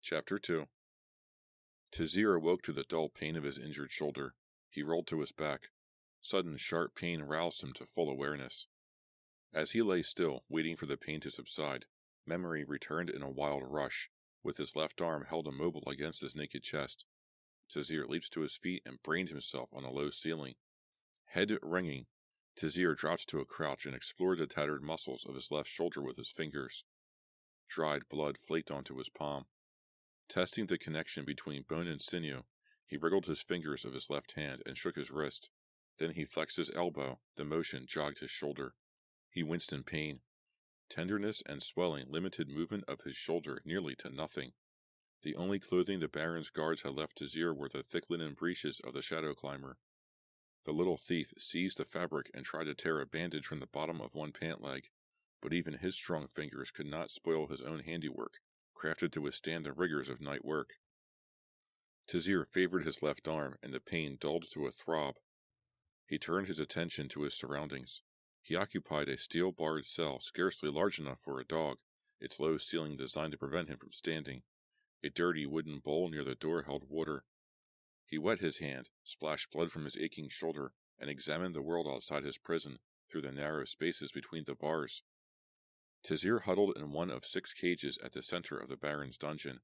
Chapter 2. Tazir awoke to the dull pain of his injured shoulder. He rolled to his back. Sudden sharp pain roused him to full awareness. As he lay still, waiting for the pain to subside, memory returned in a wild rush, with his left arm held immobile against his naked chest. Tazir leaped to his feet and brained himself on the low ceiling. Head ringing, Tazir dropped to a crouch and explored the tattered muscles of his left shoulder with his fingers. Dried blood flaked onto his palm. Testing the connection between bone and sinew, he wriggled his fingers of his left hand and shook his wrist. Then he flexed his elbow. The motion jogged his shoulder. He winced in pain. Tenderness and swelling limited movement of his shoulder nearly to nothing. The only clothing the Baron's guards had left Tazir were the thick linen breeches of the shadow climber. The little thief seized the fabric and tried to tear a bandage from the bottom of one pant leg, but even his strong fingers could not spoil his own handiwork, crafted to withstand the rigors of night work. Tazir favored his left arm, and the pain dulled to a throb. He turned his attention to his surroundings. He occupied a steel-barred cell scarcely large enough for a dog, its low ceiling designed to prevent him from standing. A dirty wooden bowl near the door held water. He wet his hand, splashed blood from his aching shoulder, and examined the world outside his prison through the narrow spaces between the bars. Tazir huddled in one of 6 cages at the center of the Baron's dungeon.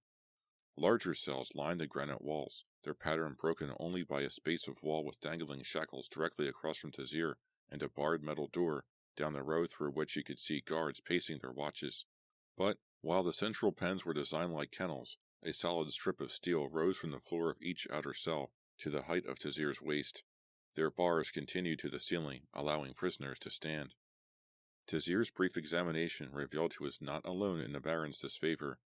Larger cells lined the granite walls, their pattern broken only by a space of wall with dangling shackles directly across from Tazir and a barred metal door down the row through which he could see guards pacing their watches. But, while the central pens were designed like kennels, a solid strip of steel rose from the floor of each outer cell to the height of Tazir's waist. Their bars continued to the ceiling, allowing prisoners to stand. Tazir's brief examination revealed he was not alone in the Baron's disfavor.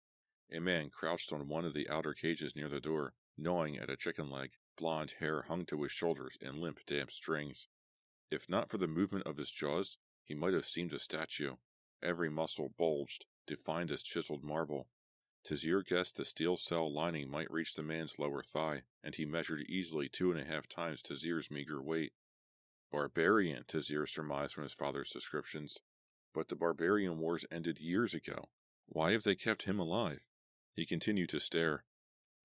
A man crouched on one of the outer cages near the door, gnawing at a chicken leg. Blonde hair hung to his shoulders in limp, damp strings. If not for the movement of his jaws, he might have seemed a statue. Every muscle bulged, defined as chiseled marble. Tazir guessed the steel cell lining might reach the man's lower thigh, and he measured easily 2.5 times Tazir's meager weight. Barbarian, Tazir surmised from his father's descriptions. But the barbarian wars ended years ago. Why have they kept him alive? He continued to stare.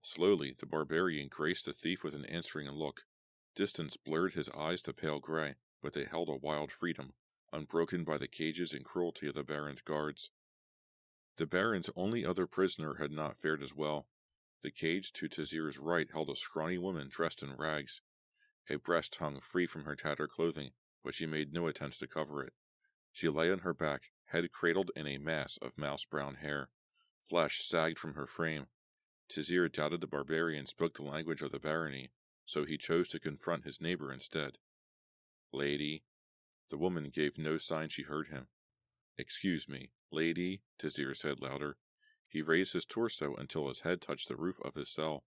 Slowly, the barbarian graced the thief with an answering look. Distance blurred his eyes to pale gray, but they held a wild freedom, unbroken by the cages and cruelty of the Baron's guards. The Baron's only other prisoner had not fared as well. The cage to Tazir's right held a scrawny woman dressed in rags. A breast hung free from her tattered clothing, but she made no attempt to cover it. She lay on her back, head cradled in a mass of mouse-brown hair. Flesh sagged from her frame. Tazir doubted the barbarian spoke the language of the barony, so he chose to confront his neighbor instead. "Lady." The woman gave no sign she heard him. "Excuse me, lady," Tazir said louder. He raised his torso until his head touched the roof of his cell.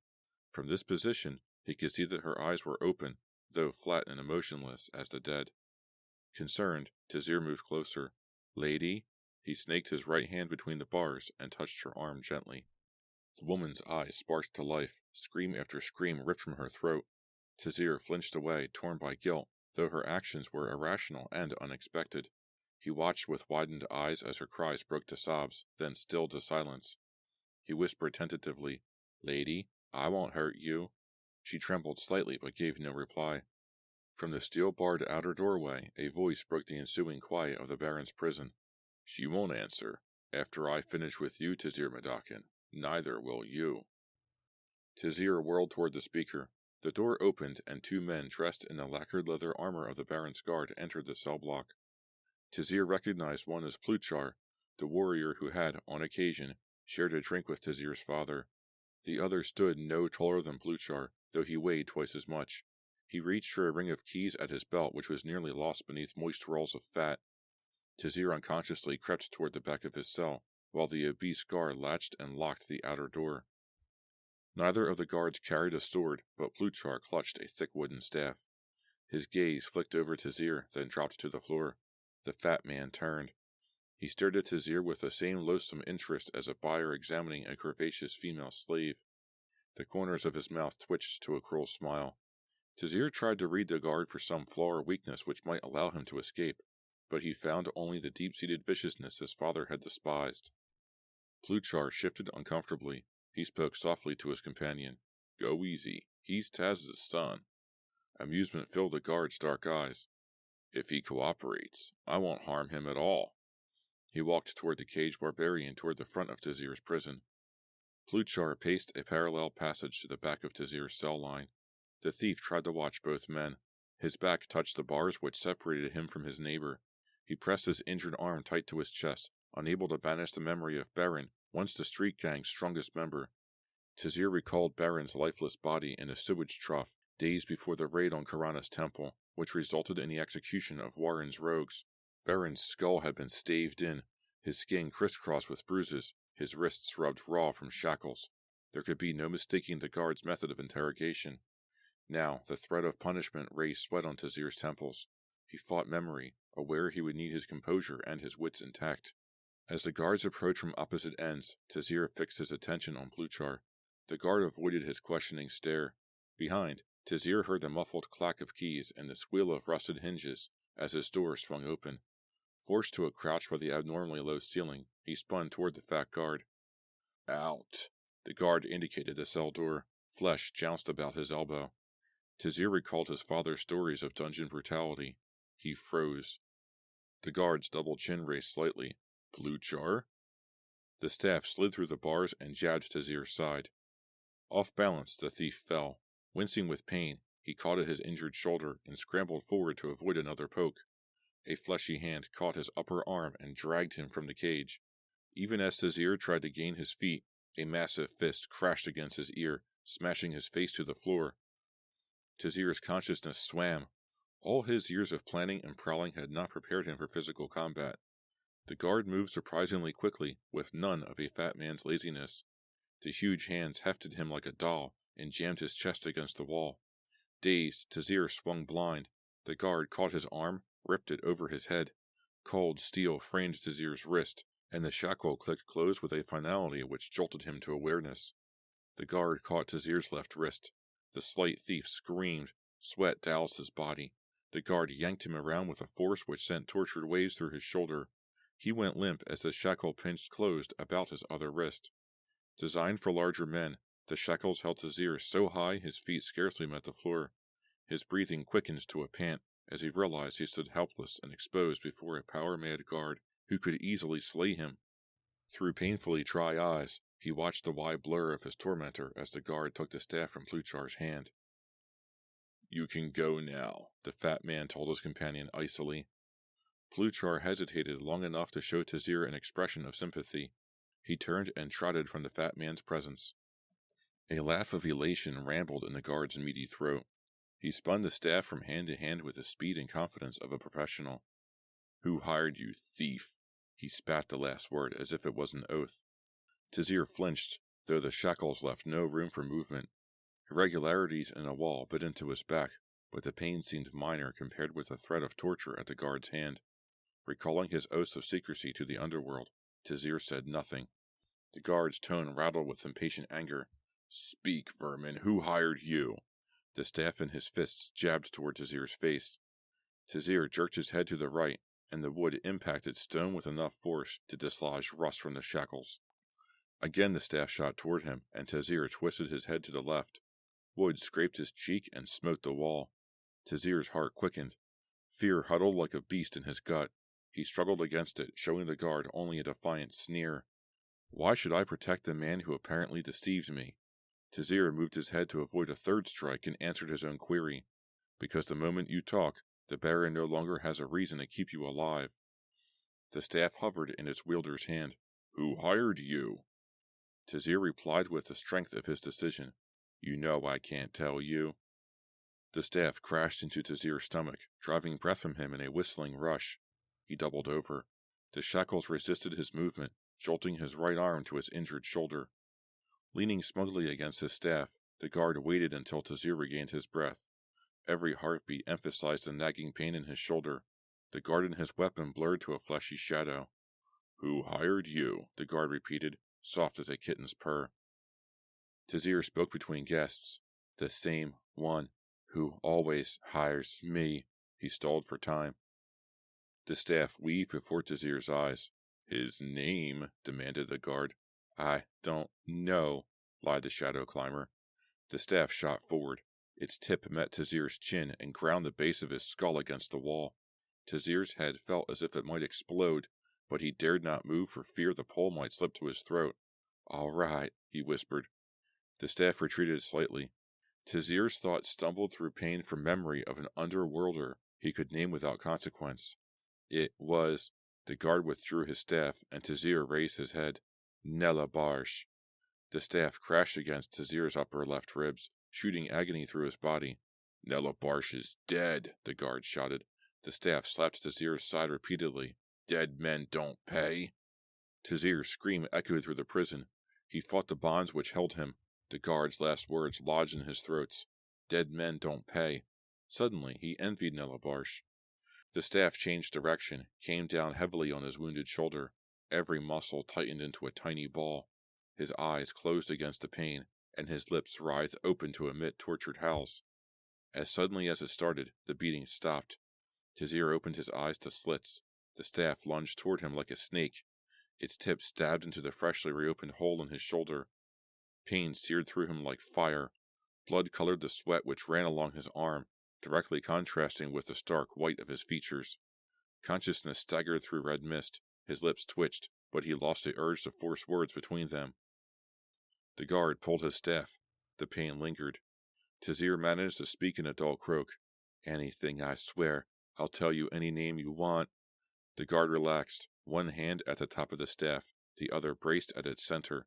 From this position, he could see that her eyes were open, though flat and emotionless as the dead. Concerned, Tazir moved closer. "Lady?" He snaked his right hand between the bars and touched her arm gently. The woman's eyes sparked to life. Scream after scream ripped from her throat. Tazir flinched away, torn by guilt, though her actions were irrational and unexpected. He watched with widened eyes as her cries broke to sobs, then stilled to silence. He whispered tentatively, "Lady, I won't hurt you." She trembled slightly but gave no reply. From the steel-barred outer doorway, a voice broke the ensuing quiet of the Baron's prison. "She won't answer. After I finish with you, Tazir Madakin, neither will you." Tazir whirled toward the speaker. The door opened, and 2 men dressed in the lacquered leather armor of the Baron's guard entered the cell block. Tazir recognized one as Pluchar, the warrior who had, on occasion, shared a drink with Tazir's father. The other stood no taller than Pluchar, though he weighed twice as much. He reached for a ring of keys at his belt, which was nearly lost beneath moist rolls of fat. Tazir unconsciously crept toward the back of his cell, while the obese guard latched and locked the outer door. Neither of the guards carried a sword, but Pluchar clutched a thick wooden staff. His gaze flicked over Tazir, then dropped to the floor. The fat man turned. He stared at Tazir with the same loathsome interest as a buyer examining a curvaceous female slave. The corners of his mouth twitched to a cruel smile. Tazir tried to read the guard for some flaw or weakness which might allow him to escape, but he found only the deep-seated viciousness his father had despised. Pluchar shifted uncomfortably. He spoke softly to his companion. "Go easy. He's Taz's son." Amusement filled the guard's dark eyes. "If he cooperates, I won't harm him at all." He walked toward the caged barbarian toward the front of Tazir's prison. Pluchar paced a parallel passage to the back of Tazir's cell line. The thief tried to watch both men. His back touched the bars which separated him from his neighbor. He pressed his injured arm tight to his chest, unable to banish the memory of Baron, once the street gang's strongest member. Tazir recalled Baron's lifeless body in a sewage trough days before the raid on Karana's temple, which resulted in the execution of Warren's rogues. Baron's skull had been staved in, his skin crisscrossed with bruises, his wrists rubbed raw from shackles. There could be no mistaking the guard's method of interrogation. Now, the threat of punishment raised sweat on Tazir's temples. He fought memory, aware he would need his composure and his wits intact. As the guards approached from opposite ends, Tazir fixed his attention on Pluchar. The guard avoided his questioning stare. Behind, Tazir heard the muffled clack of keys and the squeal of rusted hinges as his door swung open. Forced to a crouch by the abnormally low ceiling, he spun toward the fat guard. "Out!" The guard indicated the cell door. Flesh jounced about his elbow. Tazir recalled his father's stories of dungeon brutality. He froze. The guard's double chin raised slightly. "Pluchar?" The staff slid through the bars and jabbed Tazir's side. Off balance, the thief fell. Wincing with pain, he caught at his injured shoulder and scrambled forward to avoid another poke. A fleshy hand caught his upper arm and dragged him from the cage. Even as Tazir tried to gain his feet, a massive fist crashed against his ear, smashing his face to the floor. Tazir's consciousness swam. All his years of planning and prowling had not prepared him for physical combat. The guard moved surprisingly quickly, with none of a fat man's laziness. The huge hands hefted him like a doll and jammed his chest against the wall. Dazed, Tazir swung blind. The guard caught his arm, ripped it over his head. Cold steel framed Tazir's wrist, and the shackle clicked closed with a finality which jolted him to awareness. The guard caught Tazir's left wrist. The slight thief screamed. Sweat doused his body. The guard yanked him around with a force which sent tortured waves through his shoulder. He went limp as the shackle pinched closed about his other wrist. Designed for larger men, the shackles held Tazir so high his feet scarcely met the floor. His breathing quickened to a pant as he realized he stood helpless and exposed before a power-mad guard who could easily slay him. Through painfully dry eyes, he watched the wide blur of his tormentor as the guard took the staff from Pluchar's hand. "You can go now," the fat man told his companion icily. Pluchar hesitated long enough to show Tazir an expression of sympathy. He turned and trotted from the fat man's presence. A laugh of elation rambled in the guard's meaty throat. He spun the staff from hand to hand with the speed and confidence of a professional. "Who hired you, thief?" He spat the last word as if it was an oath. Tazir flinched, though the shackles left no room for movement. Irregularities in a wall bit into his back, but the pain seemed minor compared with the threat of torture at the guard's hand. Recalling his oaths of secrecy to the underworld, Tazir said nothing. The guard's tone rattled with impatient anger. "Speak, vermin, who hired you?" The staff in his fists jabbed toward Tazir's face. Tazir jerked his head to the right, and the wood impacted stone with enough force to dislodge rust from the shackles. Again the staff shot toward him, and Tazir twisted his head to the left. Wood scraped his cheek and smote the wall. Tazir's heart quickened. Fear huddled like a beast in his gut. He struggled against it, showing the guard only a defiant sneer. "Why should I protect the man who apparently deceived me?" Tazir moved his head to avoid a third strike and answered his own query. "Because the moment you talk, the Baron no longer has a reason to keep you alive." The staff hovered in its wielder's hand. "Who hired you?" Tazir replied with the strength of his decision. "You know I can't tell you." The staff crashed into Tazir's stomach, driving breath from him in a whistling rush. He doubled over. The shackles resisted his movement, jolting his right arm to his injured shoulder. Leaning smugly against his staff, the guard waited until Tazir regained his breath. Every heartbeat emphasized the nagging pain in his shoulder. The guard and his weapon blurred to a fleshy shadow. "Who hired you?" the guard repeated, soft as a kitten's purr. Tazir spoke between gasps. "The same one who always hires me." He stalled for time. The staff weaved before Tazir's eyes. "His name?" demanded the guard. "I don't know," lied the shadow climber. The staff shot forward. Its tip met Tazir's chin and ground the base of his skull against the wall. Tazir's head felt as if it might explode, but he dared not move for fear the pole might slip to his throat. "All right," he whispered. The staff retreated slightly. Tazir's thoughts stumbled through pain for memory of an underworlder he could name without consequence. It was... The guard withdrew his staff, and Tazir raised his head. "Nella Barsh." The staff crashed against Tazir's upper left ribs, shooting agony through his body. "Nella Barsh is dead," the guard shouted. The staff slapped Tazir's side repeatedly. "Dead men don't pay." Tazir's scream echoed through the prison. He fought the bonds which held him. The guard's last words lodged in his throats. Dead men don't pay. Suddenly, he envied Nella Barsh. The staff changed direction, came down heavily on his wounded shoulder. Every muscle tightened into a tiny ball. His eyes closed against the pain, and his lips writhed open to emit tortured howls. As suddenly as it started, the beating stopped. Tazir opened his eyes to slits. The staff lunged toward him like a snake. Its tip stabbed into the freshly reopened hole in his shoulder. Pain seared through him like fire. Blood colored the sweat which ran along his arm, directly contrasting with the stark white of his features. Consciousness staggered through red mist. His lips twitched, but he lost the urge to force words between them. The guard pulled his staff. The pain lingered. Tazir managed to speak in a dull croak. "Anything, I swear. I'll tell you any name you want." The guard relaxed, one hand at the top of the staff, the other braced at its center.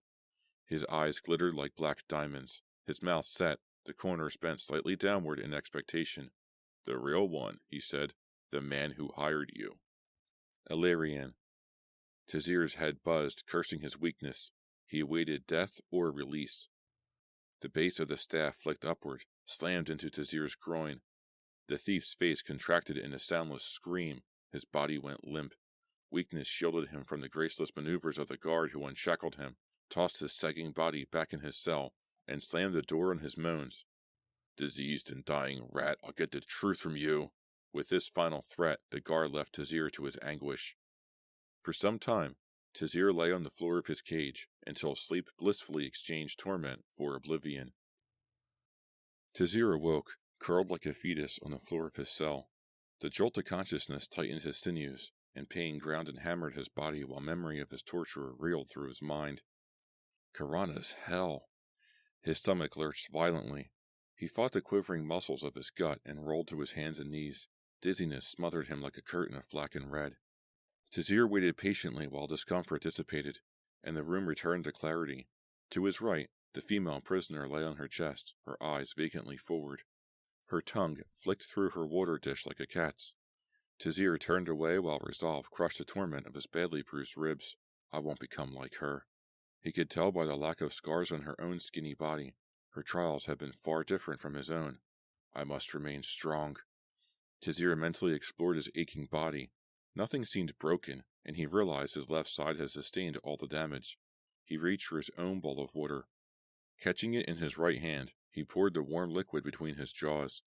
His eyes glittered like black diamonds. His mouth set, the corners bent slightly downward in expectation. "The real one," he said. "The man who hired you." Illyrian. Tazir's head buzzed, cursing his weakness. He awaited death or release. The base of the staff flicked upward, slammed into Tazir's groin. The thief's face contracted in a soundless scream. His body went limp. Weakness shielded him from the graceless maneuvers of the guard who unshackled him, tossed his sagging body back in his cell, and slammed the door on his moans. "Diseased and dying rat, I'll get the truth from you." With this final threat, the guard left Tazir to his anguish. For some time, Tazir lay on the floor of his cage, until sleep blissfully exchanged torment for oblivion. Tazir awoke, curled like a fetus on the floor of his cell. The jolt of consciousness tightened his sinews, and pain ground and hammered his body while memory of his torturer reeled through his mind. Karana's hell! His stomach lurched violently. He fought the quivering muscles of his gut and rolled to his hands and knees. Dizziness smothered him like a curtain of black and red. Tazir waited patiently while discomfort dissipated, and the room returned to clarity. To his right, the female prisoner lay on her chest, her eyes vacantly forward. Her tongue flicked through her water dish like a cat's. Tazir turned away while resolve crushed the torment of his badly bruised ribs. I won't become like her. He could tell by the lack of scars on her own skinny body. Her trials had been far different from his own. I must remain strong. Tazir mentally explored his aching body. Nothing seemed broken, and he realized his left side had sustained all the damage. He reached for his own bowl of water. Catching it in his right hand, he poured the warm liquid between his jaws.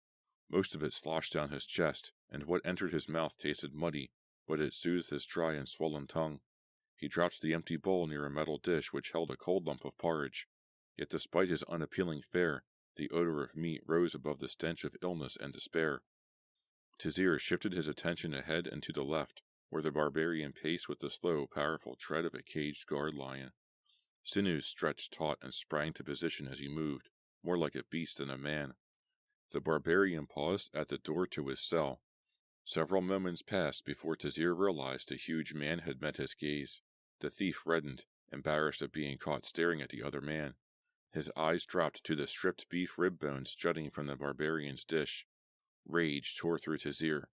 Most of it sloshed down his chest, and what entered his mouth tasted muddy, but it soothed his dry and swollen tongue. He dropped the empty bowl near a metal dish which held a cold lump of porridge. Yet despite his unappealing fare, the odor of meat rose above the stench of illness and despair. Tazir shifted his attention ahead and to the left, where the barbarian paced with the slow, powerful tread of a caged guard lion. Sinews stretched taut and sprang to position as he moved, more like a beast than a man. The barbarian paused at the door to his cell. Several moments passed before Tazir realized the huge man had met his gaze. The thief reddened, embarrassed at being caught staring at the other man. His eyes dropped to the stripped beef rib bones jutting from the barbarian's dish. Rage tore through Tazir.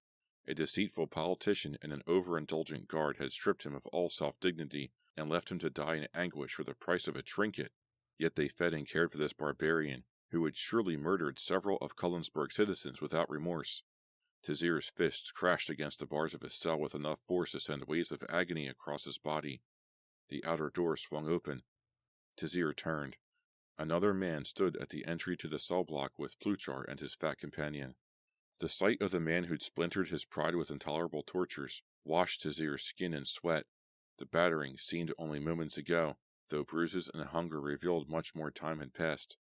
A deceitful politician and an overindulgent guard had stripped him of all self-dignity and left him to die in anguish for the price of a trinket. Yet they fed and cared for this barbarian, who had surely murdered several of Cullensburg's citizens without remorse. Tazir's fists crashed against the bars of his cell with enough force to send waves of agony across his body. The outer door swung open. Tazir turned. Another man stood at the entry to the cell block with Pluchar and his fat companion. The sight of the man who'd splintered his pride with intolerable tortures, washed Tazir's skin in sweat. The battering seemed only moments ago, though bruises and hunger revealed much more time had passed.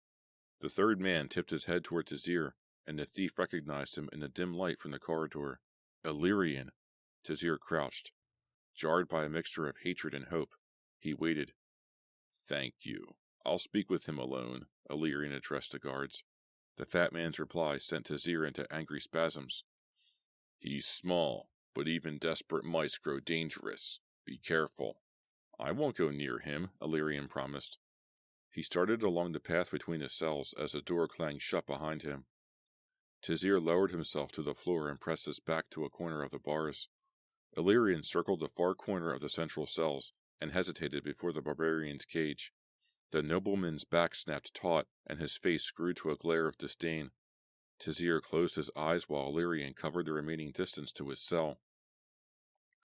The third man tipped his head toward Tazir, and the thief recognized him in the dim light from the corridor. Illyrian! Tazir crouched, jarred by a mixture of hatred and hope. He waited. Thank you. I'll speak with him alone, Illyrian addressed the guards. The fat man's reply sent Tazir into angry spasms. He's small, but even desperate mice grow dangerous. Be careful. I won't go near him, Illyrian promised. He started along the path between the cells as the door clanged shut behind him. Tazir lowered himself to the floor and pressed his back to a corner of the bars. Illyrian circled the far corner of the central cells and hesitated before the barbarian's cage. The nobleman's back snapped taut, and his face grew to a glare of disdain. Tazir closed his eyes while Illyrian covered the remaining distance to his cell.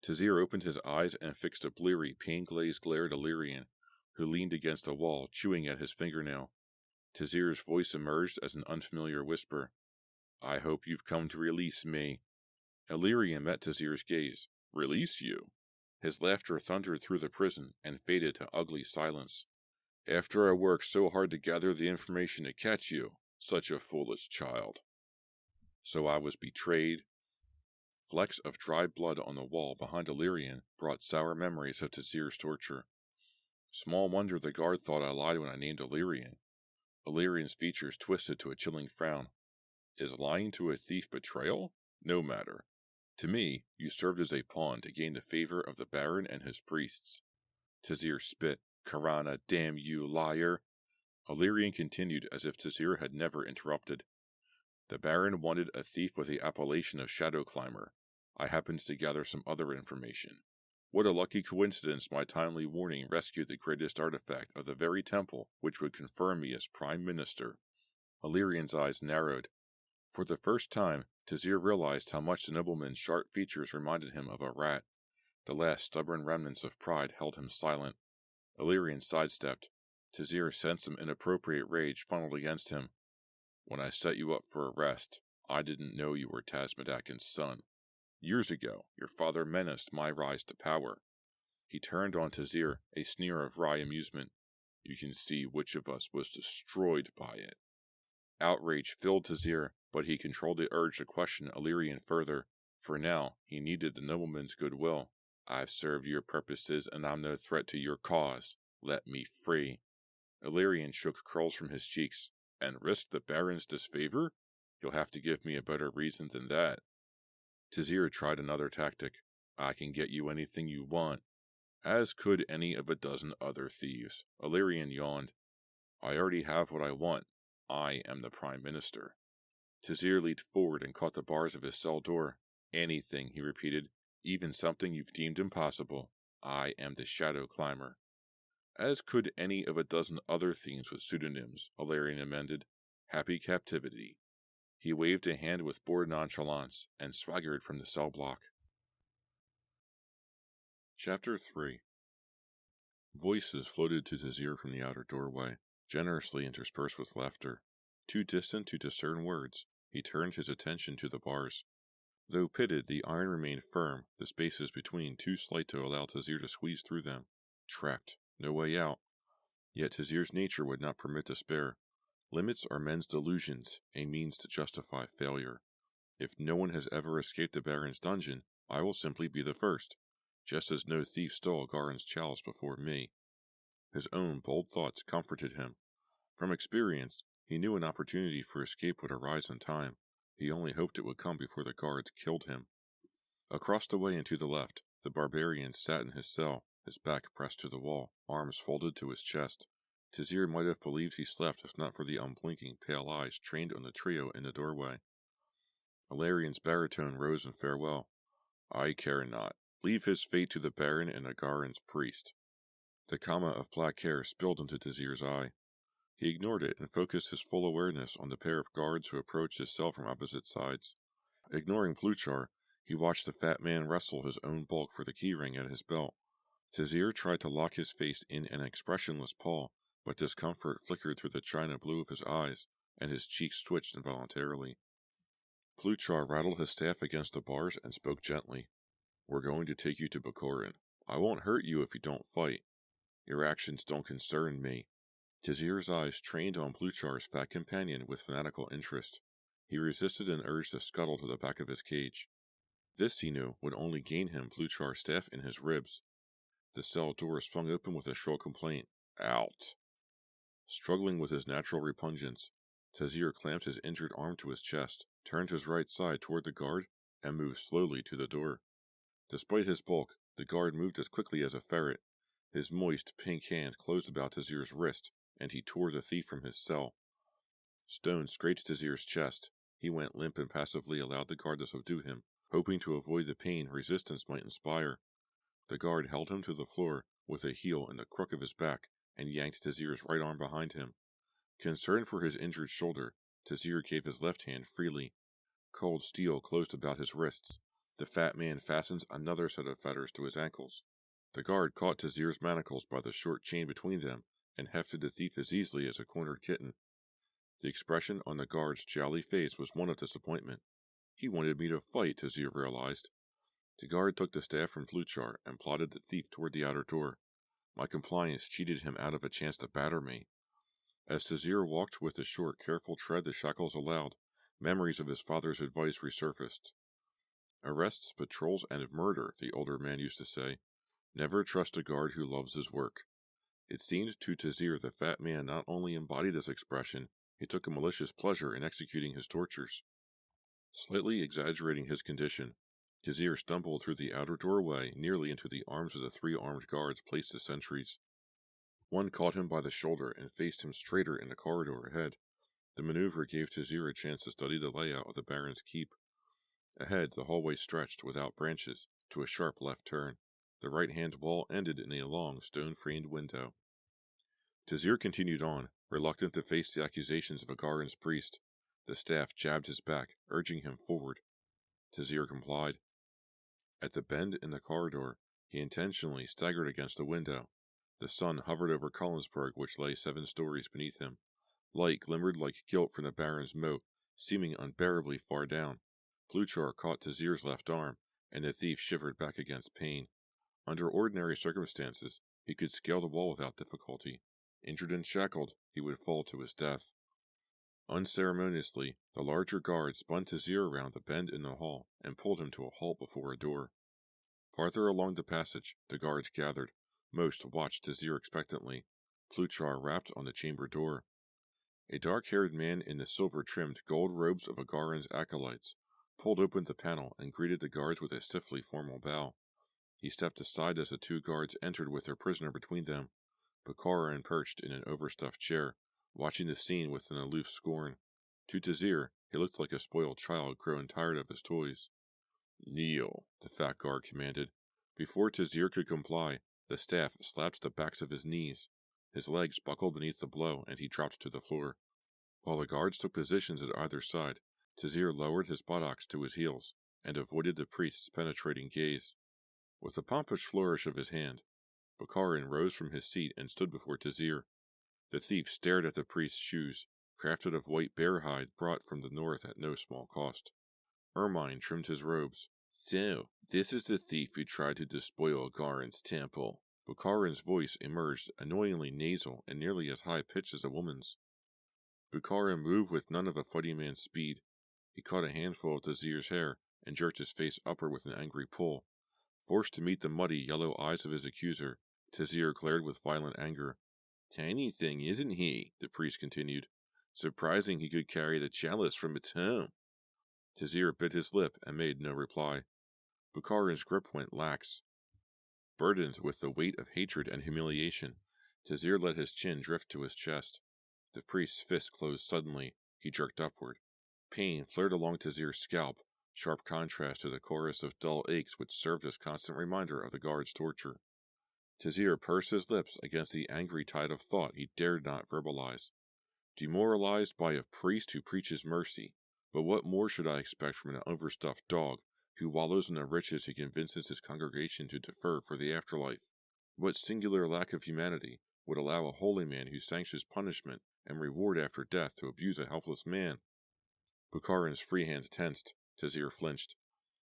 Tazir opened his eyes and fixed a bleary, pain-glazed glare at Illyrian, who leaned against the wall, chewing at his fingernail. Tazir's voice emerged as an unfamiliar whisper. I hope you've come to release me. Illyrian met Tazir's gaze. Release you? His laughter thundered through the prison and faded to ugly silence. After I worked so hard to gather the information to catch you, such a foolish child. So I was betrayed. Flecks of dried blood on the wall behind Illyrian brought sour memories of Tazir's torture. Small wonder the guard thought I lied when I named Illyrian. Illyrian's features twisted to a chilling frown. Is lying to a thief betrayal? No matter. To me, you served as a pawn to gain the favor of the Baron and his priests. Tazir spit. Karana, damn you, liar! Illyrian continued as if Tazir had never interrupted. The Baron wanted a thief with the appellation of Shadow Climber. I happened to gather some other information. What a lucky coincidence my timely warning rescued the greatest artifact of the very temple which would confirm me as Prime Minister. Illyrian's eyes narrowed. For the first time, Tazir realized how much the nobleman's sharp features reminded him of a rat. The last stubborn remnants of pride held him silent. Illyrian sidestepped. Tazir sensed some inappropriate rage funneled against him. When I set you up for arrest, I didn't know you were Tasmadakin's son. Years ago, your father menaced my rise to power. He turned on Tazir, a sneer of wry amusement. You can see which of us was destroyed by it. Outrage filled Tazir, but he controlled the urge to question Illyrian further. For now, he needed the nobleman's goodwill. I've served your purposes, and I'm no threat to your cause. Let me free. Illyrian shook curls from his cheeks. And risk the Baron's disfavor? You'll have to give me a better reason than that. Tazir tried another tactic. I can get you anything you want. As could any of a dozen other thieves. Illyrian yawned. I already have what I want. I am the Prime Minister. Tazir leaned forward and caught the bars of his cell door. Anything, he repeated. Even something you've deemed impossible. I am the Shadow Climber. As could any of a dozen other thieves with pseudonyms, Illyrian amended. Happy captivity. He waved a hand with bored nonchalance and swaggered from the cell block. Chapter 3. Voices floated to Tazir from the outer doorway, generously interspersed with laughter. Too distant to discern words, he turned his attention to the bars. Though pitted, the iron remained firm, the spaces between too slight to allow Tazir to squeeze through them. Trapped. No way out. Yet Tazir's nature would not permit despair. Limits are men's delusions, a means to justify failure. If no one has ever escaped the Baron's dungeon, I will simply be the first, just as no thief stole Garin's chalice before me. His own bold thoughts comforted him. From experience, he knew an opportunity for escape would arise in time. He only hoped it would come before the guards killed him. Across the way and to the left, the barbarian sat in his cell, his back pressed to the wall, arms folded to his chest. Tazir might have believed he slept if not for the unblinking pale eyes trained on the trio in the doorway. Illyrian's baritone rose in farewell. I care not. Leave his fate to the Baron and Agarin's priest. The comma of black hair spilled into Tazir's eye. He ignored it and focused his full awareness on the pair of guards who approached his cell from opposite sides. Ignoring Pluchar, he watched the fat man wrestle his own bulk for the keyring at his belt. Tazir tried to lock his face in an expressionless paw, but discomfort flickered through the china blue of his eyes, and his cheeks twitched involuntarily. Pluchar rattled his staff against the bars and spoke gently. We're going to take you to Bakorin. I won't hurt you if you don't fight. Your actions don't concern me. Tazir's eyes trained on Pluchar's fat companion with fanatical interest. He resisted an urge to scuttle to the back of his cage. This, he knew, would only gain him Pluchar's staff in his ribs. The cell door swung open with a shrill complaint. Out! Struggling with his natural repugnance, Tazir clamped his injured arm to his chest, turned his right side toward the guard, and moved slowly to the door. Despite his bulk, the guard moved as quickly as a ferret. His moist, pink hand closed about Tazir's wrist, and he tore the thief from his cell. Stone scraped Tazir's chest. He went limp and passively allowed the guard to subdue him, hoping to avoid the pain resistance might inspire. The guard held him to the floor with a heel in the crook of his back and yanked Tazir's right arm behind him. Concerned for his injured shoulder, Tazir gave his left hand freely. Cold steel closed about his wrists. The fat man fastened another set of fetters to his ankles. The guard caught Tazir's manacles by the short chain between them and hefted the thief as easily as a cornered kitten. The expression on the guard's jolly face was one of disappointment. He wanted me to fight, Tazir realized. The guard took the staff from Pluchar and plodded the thief toward the outer door. My compliance cheated him out of a chance to batter me. As Tazir walked with the short, careful tread the shackles allowed, memories of his father's advice resurfaced. Arrests, patrols, and murder, the older man used to say. Never trust a guard who loves his work. It seemed to Tazir the fat man not only embodied this expression, he took a malicious pleasure in executing his tortures. Slightly exaggerating his condition, Tazir stumbled through the outer doorway nearly into the arms of the 3 armed guards placed as sentries. One caught him by the shoulder and faced him straighter in the corridor ahead. The maneuver gave Tazir a chance to study the layout of the Baron's keep. Ahead, the hallway stretched, without branches, to a sharp left turn. The right-hand wall ended in a long, stone-framed window. Tazir continued on, reluctant to face the accusations of Agaran's priest. The staff jabbed his back, urging him forward. Tazir complied. At the bend in the corridor, he intentionally staggered against a window. The sun hovered over Collinsburg, which lay 7 stories beneath him. Light glimmered like gilt from the Baron's moat, seeming unbearably far down. Pluchar caught Tazir's left arm, and the thief shivered back against pain. Under ordinary circumstances, he could scale the wall without difficulty. Injured and shackled, he would fall to his death. Unceremoniously, the larger guard spun Tazir around the bend in the hall and pulled him to a halt before a door. Farther along the passage, the guards gathered. Most watched Tazir expectantly. Pluchar rapped on the chamber door. A dark-haired man in the silver-trimmed gold robes of Agaran's acolytes pulled open the panel and greeted the guards with a stiffly formal bow. He stepped aside as the 2 guards entered with their prisoner between them. Bakarin perched in an overstuffed chair, watching the scene with an aloof scorn. To Tazir, he looked like a spoiled child grown tired of his toys. Kneel, the fat guard commanded. Before Tazir could comply, the staff slapped the backs of his knees. His legs buckled beneath the blow, and he dropped to the floor. While the guards took positions at either side, Tazir lowered his buttocks to his heels, and avoided the priest's penetrating gaze. With a pompous flourish of his hand, Bakarin rose from his seat and stood before Tazir. The thief stared at the priest's shoes, crafted of white bear hide brought from the north at no small cost. Ermine trimmed his robes. So, this is the thief who tried to despoil Agaran's temple. Bakarin's voice emerged, annoyingly nasal and nearly as high-pitched as a woman's. Bakarin moved with none of a fighting man's speed. He caught a handful of Tazir's hair and jerked his face upward with an angry pull. Forced to meet the muddy, yellow eyes of his accuser, Tazir glared with violent anger. Tiny thing, isn't he? The priest continued. Surprising he could carry the chalice from its home. Tazir bit his lip and made no reply. Bakarin's grip went lax. Burdened with the weight of hatred and humiliation, Tazir let his chin drift to his chest. The priest's fist closed suddenly. He jerked upward. Pain flared along Tazir's scalp, sharp contrast to the chorus of dull aches which served as constant reminder of the guard's torture. Tazir pursed his lips against the angry tide of thought he dared not verbalize. Demoralized by a priest who preaches mercy, but what more should I expect from an overstuffed dog who wallows in the riches he convinces his congregation to defer for the afterlife? What singular lack of humanity would allow a holy man who sanctions punishment and reward after death to abuse a helpless man? Bakarin's free hand tensed. Tazir flinched.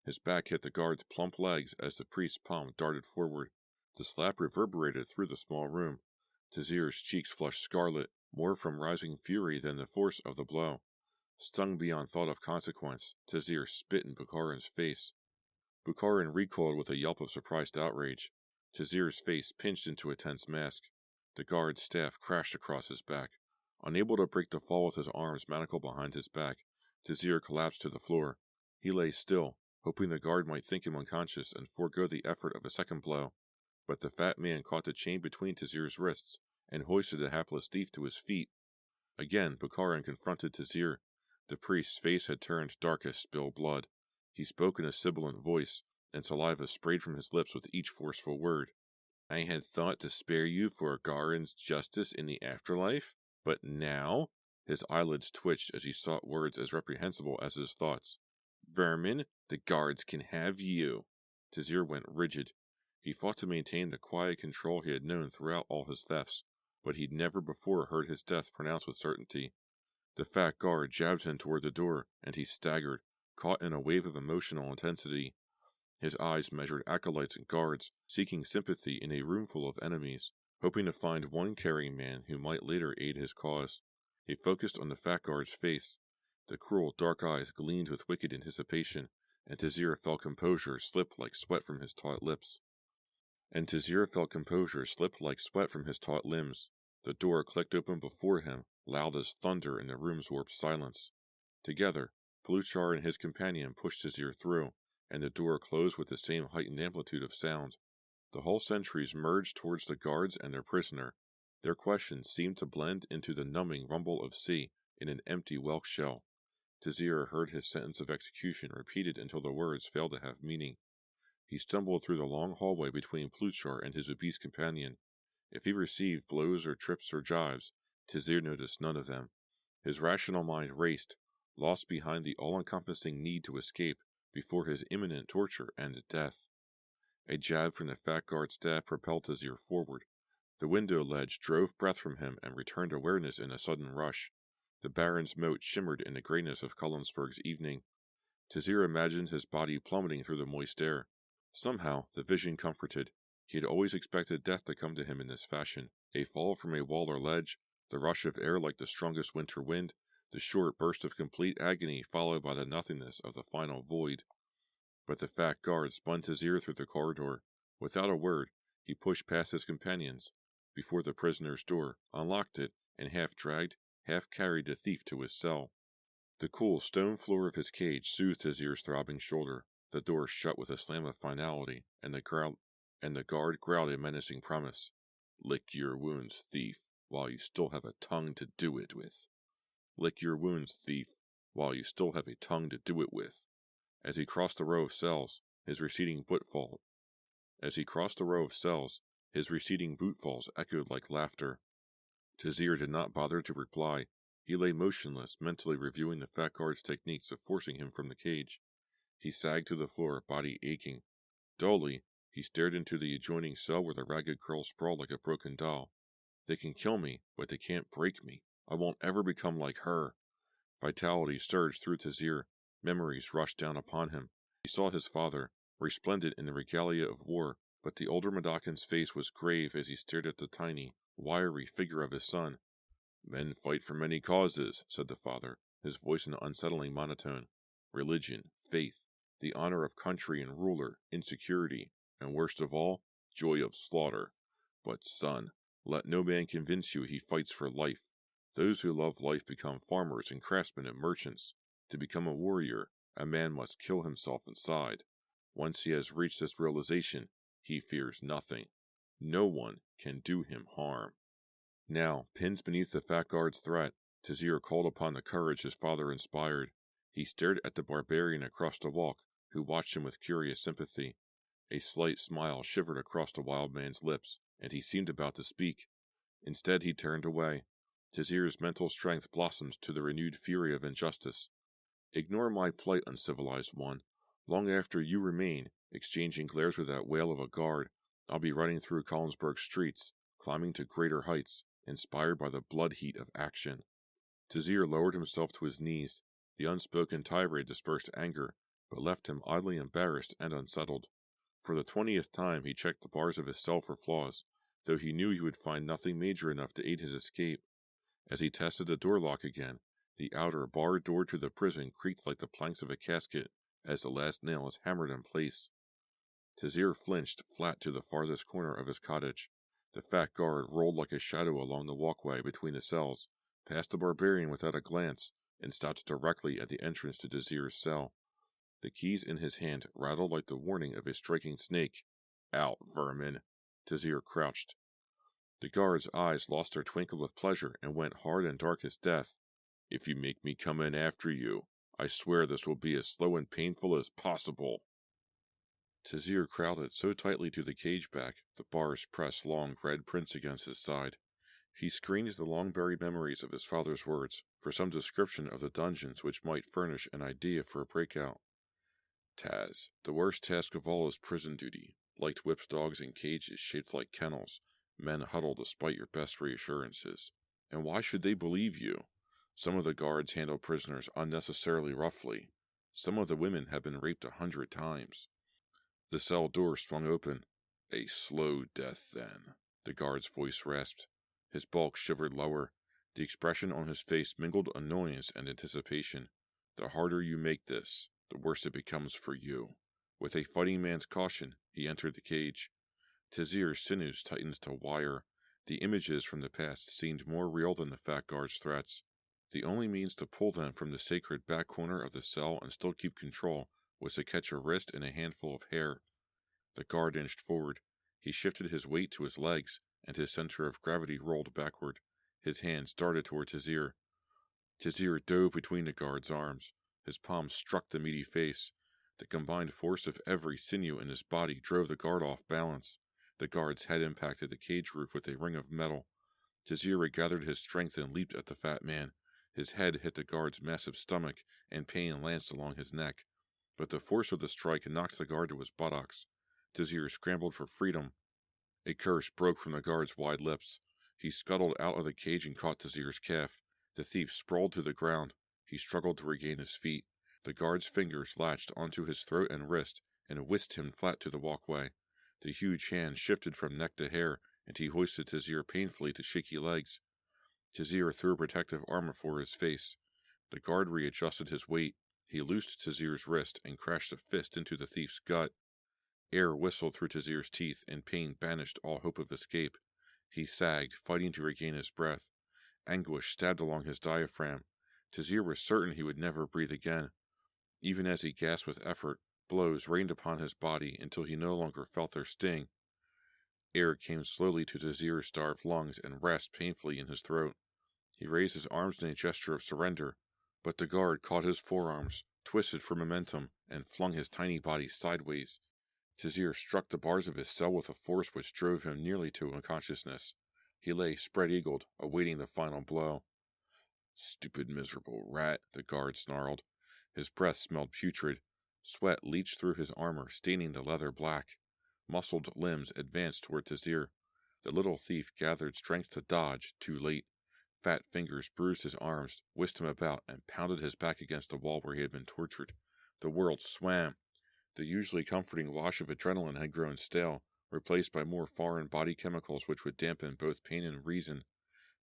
His back hit the guard's plump legs as the priest's palm darted forward. The slap reverberated through the small room. Tazir's cheeks flushed scarlet, more from rising fury than the force of the blow. Stung beyond thought of consequence, Tazir spit in Bukharin's face. Bukharin recoiled with a yelp of surprised outrage. Tazir's face pinched into a tense mask. The guard's staff crashed across his back. Unable to break the fall with his arms manacled behind his back, Tazir collapsed to the floor. He lay still, hoping the guard might think him unconscious and forego the effort of a second blow. But the fat man caught the chain between Tazir's wrists and hoisted the hapless thief to his feet. Again, Bukharin confronted Tazir. The priest's face had turned dark as spilled blood. He spoke in a sibilant voice, and saliva sprayed from his lips with each forceful word. I had thought to spare you for Garin's justice in the afterlife, but now? His eyelids twitched as he sought words as reprehensible as his thoughts. Vermin, the guards can have you. Tazir went rigid. He fought to maintain the quiet control he had known throughout all his thefts, but he'd never before heard his death pronounced with certainty. The fat guard jabbed him toward the door, and he staggered, caught in a wave of emotional intensity. His eyes measured acolytes and guards, seeking sympathy in a roomful of enemies, hoping to find one caring man who might later aid his cause. He focused on the fat guard's face. The cruel dark eyes gleamed with wicked anticipation, and Tazir felt composure slip like sweat from his taut lips. The door clicked open before him, loud as thunder in the room's warped silence. Together, Pluchar and his companion pushed Tazir through, and the door closed with the same heightened amplitude of sound. The whole sentries merged towards the guards and their prisoner. Their questions seemed to blend into the numbing rumble of sea in an empty whelk shell. Tazir heard his sentence of execution repeated until the words failed to have meaning. He stumbled through the long hallway between Pluchar and his obese companion. If he received blows or trips or jibes, Tazir noticed none of them. His rational mind raced, lost behind the all-encompassing need to escape before his imminent torture and death. A jab from the fat guard's staff propelled Tazir forward. The window ledge drove breath from him and returned awareness in a sudden rush. The Baron's moat shimmered in the grayness of Cullensburg's evening. Tazir imagined his body plummeting through the moist air. Somehow, the vision comforted. He had always expected death to come to him in this fashion. A fall from a wall or ledge, the rush of air like the strongest winter wind, the short burst of complete agony followed by the nothingness of the final void. But the fat guard spun Tazir through the corridor. Without a word, he pushed past his companions, before the prisoner's door, unlocked it, and half-dragged, half-carried the thief to his cell. The cool stone floor of his cage soothed Tazir's throbbing shoulder. The door shut with a slam of finality, and the guard growled a menacing promise. Lick your wounds, thief, while you still have a tongue to do it with. Lick your wounds, thief, while you still have a tongue to do it with. As he crossed the row of cells, his receding boot falls echoed like laughter. Tazir did not bother to reply. He lay motionless, mentally reviewing the fat guard's techniques of forcing him from the cage. He sagged to the floor, body aching. Dully, he stared into the adjoining cell where the ragged girl sprawled like a broken doll. They can kill me, but they can't break me. I won't ever become like her. Vitality surged through Tazir. Memories rushed down upon him. He saw his father, resplendent in the regalia of war, but the older Madakin's face was grave as he stared at the tiny, wiry figure of his son. Men fight for many causes, said the father, his voice in an unsettling monotone. Religion, faith, the honor of country and ruler, insecurity, and worst of all, joy of slaughter. But son, let no man convince you he fights for life. Those who love life become farmers and craftsmen and merchants. To become a warrior, a man must kill himself inside. Once he has reached this realization, he fears nothing. No one can do him harm. Now, pinned beneath the fat guard's threat, Tazir called upon the courage his father inspired. He stared at the barbarian across the walk, who watched him with curious sympathy. A slight smile shivered across the wild man's lips, and he seemed about to speak. Instead, he turned away. Tazir's mental strength blossomed to the renewed fury of injustice. Ignore my plight, uncivilized one. Long after you remain, exchanging glares with that whale of a guard, I'll be running through Cullensburg streets, climbing to greater heights, inspired by the blood heat of action. Tazir lowered himself to his knees. The unspoken tirade dispersed anger, but left him oddly embarrassed and unsettled. For the 20th time he checked the bars of his cell for flaws, though he knew he would find nothing major enough to aid his escape. As he tested the door lock again, the outer barred door to the prison creaked like the planks of a casket as the last nail was hammered in place. Tazir flinched flat to the farthest corner of his cottage. The fat guard rolled like a shadow along the walkway between the cells, past the barbarian without a glance, and stopped directly at the entrance to Tazir's cell. The keys in his hand rattled like the warning of a striking snake. "Out, vermin!" Tazir crouched. The guard's eyes lost their twinkle of pleasure and went hard and dark as death. "If you make me come in after you, I swear this will be as slow and painful as possible." Tazir crowded so tightly to the cage back, the bars pressed long red prints against his side. He screened the long-buried memories of his father's words for some description of the dungeons which might furnish an idea for a breakout. "Taz, the worst task of all is prison duty. Light whipped dogs in cages shaped like kennels. Men huddle despite your best reassurances. And why should they believe you? Some of the guards handle prisoners unnecessarily roughly. Some of the women have been raped 100 times. The cell door swung open. "A slow death, then," the guard's voice rasped. His bulk shivered lower. The expression on his face mingled annoyance and anticipation. "The harder you make this, the worse it becomes for you." With a fighting man's caution, he entered the cage. Tazir's sinews tightened to wire. The images from the past seemed more real than the fat guard's threats. The only means to pull them from the sacred back corner of the cell and still keep control was to catch a wrist and a handful of hair. The guard inched forward. He shifted his weight to his legs, and his center of gravity rolled backward. His hands darted toward Tazir. Tazir dove between the guard's arms. His palms struck the meaty face. The combined force of every sinew in his body drove the guard off balance. The guard's head impacted the cage roof with a ring of metal. Tazir regathered his strength and leaped at the fat man. His head hit the guard's massive stomach, and pain lanced along his neck. But the force of the strike knocked the guard to his buttocks. Tazir scrambled for freedom. A curse broke from the guard's wide lips. He scuttled out of the cage and caught Tazir's calf. The thief sprawled to the ground. He struggled to regain his feet. The guard's fingers latched onto his throat and wrist and whisked him flat to the walkway. The huge hand shifted from neck to hair, and he hoisted Tazir painfully to shaky legs. Tazir threw a protective arm before his face. The guard readjusted his weight. He loosed Tazir's wrist and crashed a fist into the thief's gut. Air whistled through Tazir's teeth, and pain banished all hope of escape. He sagged, fighting to regain his breath. Anguish stabbed along his diaphragm. Tazir was certain he would never breathe again. Even as he gasped with effort, blows rained upon his body until he no longer felt their sting. Air came slowly to Tazir's starved lungs and rasped painfully in his throat. He raised his arms in a gesture of surrender, but the guard caught his forearms, twisted for momentum, and flung his tiny body sideways. Tazir struck the bars of his cell with a force which drove him nearly to unconsciousness. He lay spread-eagled, awaiting the final blow. "Stupid, miserable rat," the guard snarled. His breath smelled putrid. Sweat leached through his armor, staining the leather black. Muscled limbs advanced toward Tazir. The little thief gathered strength to dodge, too late. Fat fingers bruised his arms, whisked him about, and pounded his back against the wall where he had been tortured. The world swam. The usually comforting wash of adrenaline had grown stale, replaced by more foreign body chemicals which would dampen both pain and reason.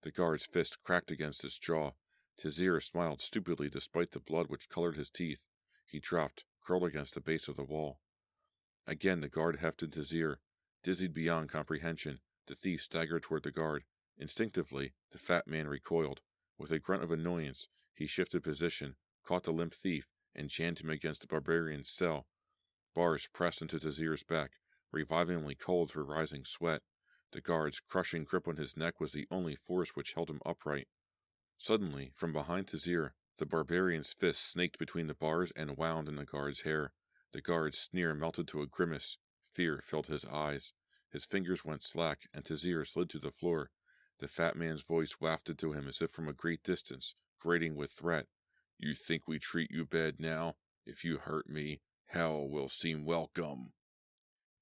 The guard's fist cracked against his jaw. Tazir smiled stupidly despite the blood which colored his teeth. He dropped, curled against the base of the wall. Again the guard hefted Tazir. Dizzied beyond comprehension, the thief staggered toward the guard. Instinctively, the fat man recoiled. With a grunt of annoyance, he shifted position, caught the limp thief, and jammed him against the barbarian's cell. Bars pressed into Tazir's back, revivingly cold through rising sweat. The guard's crushing grip on his neck was the only force which held him upright. Suddenly, from behind Tazir, the barbarian's fist snaked between the bars and wound in the guard's hair. The guard's sneer melted to a grimace. Fear filled his eyes. His fingers went slack, and Tazir slid to the floor. The fat man's voice wafted to him as if from a great distance, grating with threat. "You think we treat you bad now? If you hurt me, hell will seem welcome."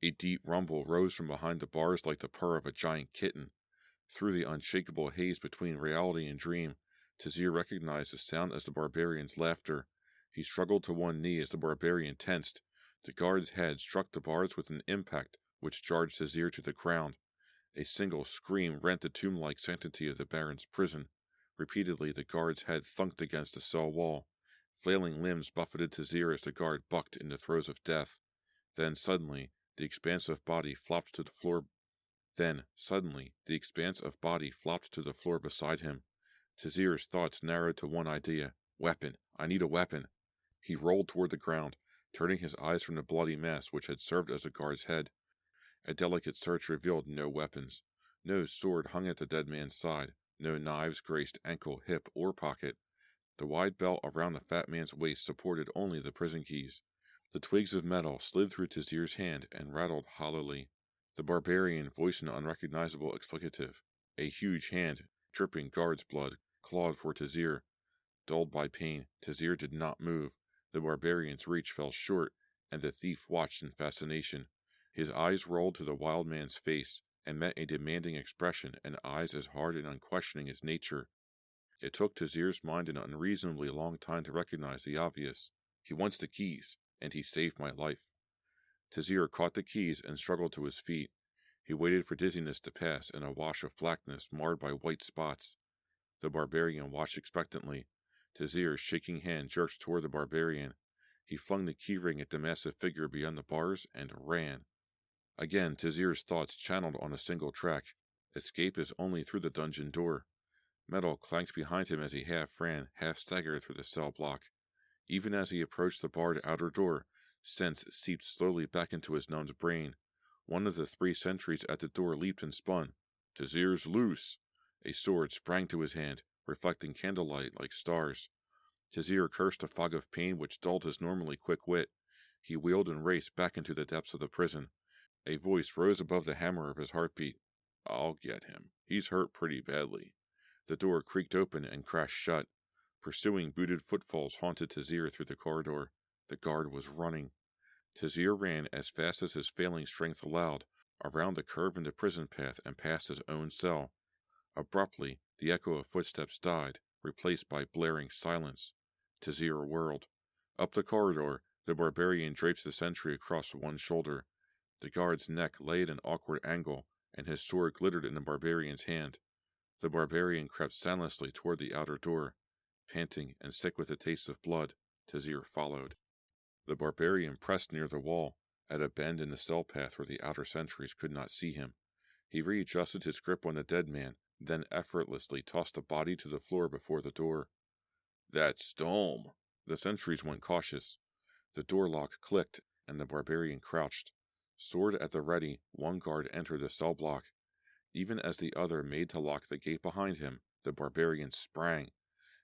A deep rumble rose from behind the bars like the purr of a giant kitten. Through the unshakable haze between reality and dream, Tazir recognized the sound as the barbarian's laughter. He struggled to one knee as the barbarian tensed. The guard's head struck the bars with an impact which jarred Tazir to the ground. A single scream rent the tomb-like sanctity of the Baron's prison. Repeatedly the guard's head thunked against the cell wall. Flailing limbs buffeted Tazir as the guard bucked in the throes of death. Then suddenly, the expansive body flopped to the floor beside him. Tazir's thoughts narrowed to one idea. Weapon. I need a weapon. He rolled toward the ground, turning his eyes from the bloody mess which had served as a guard's head. A delicate search revealed no weapons. No sword hung at the dead man's side. No knives graced ankle, hip, or pocket. The wide belt around the fat man's waist supported only the prison keys. The twigs of metal slid through Tazir's hand and rattled hollowly. The barbarian voiced an unrecognizable explicative. A huge hand, dripping guard's blood, clawed for Tazir. Dulled by pain, Tazir did not move. The barbarian's reach fell short, and the thief watched in fascination. His eyes rolled to the wild man's face, and met a demanding expression and eyes as hard and unquestioning as nature. It took Tazir's mind an unreasonably long time to recognize the obvious. He wants the keys, and he saved my life. Tazir caught the keys and struggled to his feet. He waited for dizziness to pass and a wash of blackness marred by white spots. The barbarian watched expectantly. Tazir's shaking hand jerked toward the barbarian. He flung the keyring at the massive figure beyond the bars and ran. Again, Tazir's thoughts channeled on a single track. Escape is only through the dungeon door. Metal clanked behind him as he half ran, half staggered through the cell block. Even as he approached the barred outer door, sense seeped slowly back into his numbed brain. One of the 3 sentries at the door leaped and spun. Tazir's loose! A sword sprang to his hand, reflecting candlelight like stars. Tazir cursed a fog of pain which dulled his normally quick wit. He wheeled and raced back into the depths of the prison. A voice rose above the hammer of his heartbeat. I'll get him. He's hurt pretty badly. The door creaked open and crashed shut. Pursuing booted footfalls haunted Tazir through the corridor. The guard was running. Tazir ran as fast as his failing strength allowed, around the curve in the prison path and past his own cell. Abruptly, the echo of footsteps died, replaced by blaring silence. Tazir whirled. Up the corridor, the barbarian draped the sentry across one shoulder. The guard's neck lay at an awkward angle, and his sword glittered in the barbarian's hand. The barbarian crept soundlessly toward the outer door. Panting and sick with the taste of blood, Tazir followed. The barbarian pressed near the wall, at a bend in the cell path where the outer sentries could not see him. He readjusted his grip on the dead man, then effortlessly tossed the body to the floor before the door. That's Storm. The sentries went cautious. The door lock clicked, and the barbarian crouched. Sword at the ready, one guard entered the cell block. Even as the other made to lock the gate behind him, the barbarian sprang.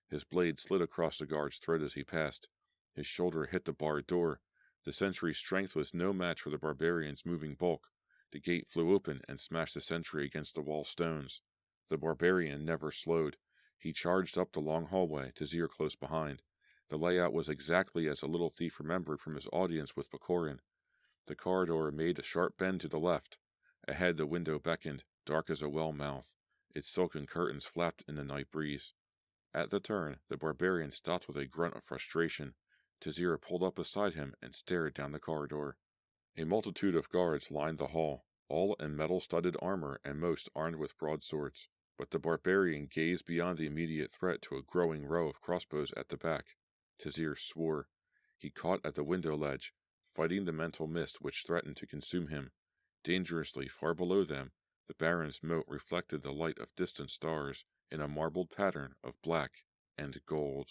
His blade slid across the guard's throat as he passed. His shoulder hit the barred door. The sentry's strength was no match for the barbarian's moving bulk. The gate flew open and smashed the sentry against the wall stones. The barbarian never slowed. He charged up the long hallway, Tazir close behind. The layout was exactly as the little thief remembered from his audience with Pecorin. The corridor made a sharp bend to the left. Ahead the window beckoned, dark as a well mouth. Its silken curtains flapped in the night breeze. At the turn, the barbarian stopped with a grunt of frustration. Tazir pulled up beside him and stared down the corridor. A multitude of guards lined the hall, all in metal-studded armor and most armed with broadswords. But the barbarian gazed beyond the immediate threat to a growing row of crossbows at the back. Tazir swore. He caught at the window ledge, fighting the mental mist which threatened to consume him. Dangerously far below them, the Baron's moat reflected the light of distant stars in a marbled pattern of black and gold.